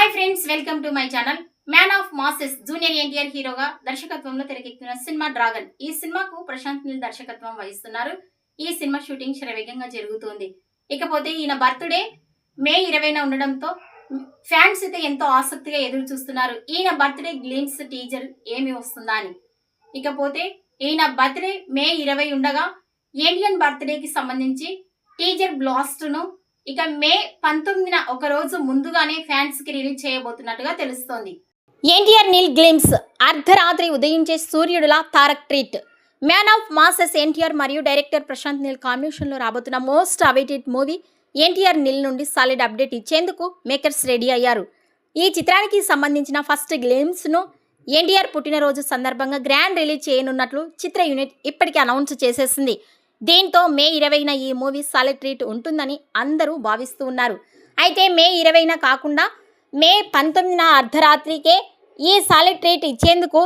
Hi friends, welcome to my channel. Man of masses junior NTR హీరోగా దర్శకత్వంలో తెరకెక్కుతున్న cinema dragon. ఈ సినిమాకు ప్రశాంత్ నీల్ దర్శకత్వం వహిస్తున్నారు. ఈ సినిమా షూటింగ్ శరవేగంగా జరుగుతోంది. ఇకపోతే ఈయన బర్త్డే మే 20న ఉండడంతో ఫ్యాన్స్ అయితే ఎంతో ఆసక్తిగా ఎదురు చూస్తున్నారు. ఈయన బర్త్డే గ్లిమ్స్ టీజర్ ఏమి వస్తుందా అని. ఇకపోతే ఈయన బర్త్డే మే 20 ఉండగా ఇండియన్ బర్త్డేకి సంబంధించి టీజర్ బ్లాస్ట్ ను ఇక మే 19న ఒక రోజు ముందుగానే ఫ్యాన్స్ కి రిలీజ్ చేయబోతున్నట్టుగా తెలుస్తోంది. ఎన్టీఆర్ నీల్ గ్లిమ్స్ అర్ధరాత్రి ఉదయించే సూర్యుడులా Tarak treat. Man of masses NTR మరియు డైరెక్టర్ ప్రశాంత్ నీల్ కాంబినేషన్ లో రాబోతున్న most awaited movie NTR Neel నుండి సాలిడ్ అప్డేట్ ఇచ్చేందుకు మేకర్స్ రెడీ అయ్యారు. ఈ చిత్రానికి సంబంధించిన ఫస్ట్ గ్లిమ్స్ ను ఎన్టీఆర్ పుట్టినరోజు సందర్భంగా గ్రాండ్ రిలీజ్ చేయనున్నట్లు చిత్ర యూనిట్ ఇప్పటికే అనౌన్స్ చేసేసింది. దీంతో మే 20న ఈ మూవీ సాలిడ్ ట్రీట్ ఉంటుందని అందరూ భావిస్తూ ఉన్నారు. అయితే మే 20న కాకుండా మే 19న అర్ధరాత్రికే ఈ సాలిడ్ ట్రీట్ ఇచ్చేందుకు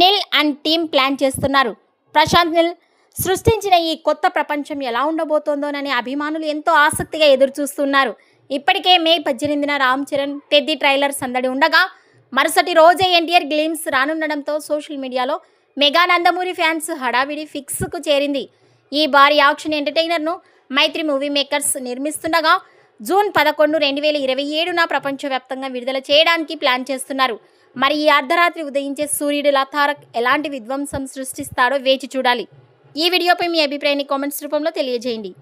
నిల్ అండ్ టీమ్ ప్లాన్ చేస్తున్నారు. ప్రశాంత్ నిల్ సృష్టించిన ఈ కొత్త ప్రపంచం ఎలా ఉండబోతోందోనని అభిమానులు ఎంతో ఆసక్తిగా ఎదురు చూస్తున్నారు. ఇప్పటికే మే 18న రామ్ చరణ్ పెద్ది ట్రైలర్ సందడి ఉండగా మరుసటి రోజే ఎన్టీఆర్ గ్లిమ్స్ రానుండడంతో సోషల్ మీడియాలో మెగా నందమూరి ఫ్యాన్స్ హడావిడి ఫిక్స్కు చేరింది. ఈ భారీ యాక్షన్ ఎంటర్టైనర్ను మైత్రి మూవీ మేకర్స్ నిర్మిస్తుండగా జూన్ 11, 2027న ప్రపంచవ్యాప్తంగా విడుదల చేయడానికి ప్లాన్ చేస్తున్నారు. మరి ఈ అర్ధరాత్రి ఉదయించే సూర్యుడిలా తారక్ ఎలాంటి విధ్వంసం సృష్టిస్తాడో వేచి చూడాలి. ఈ వీడియోపై మీ అభిప్రాయాన్ని కామెంట్స్ రూపంలో తెలియజేయండి.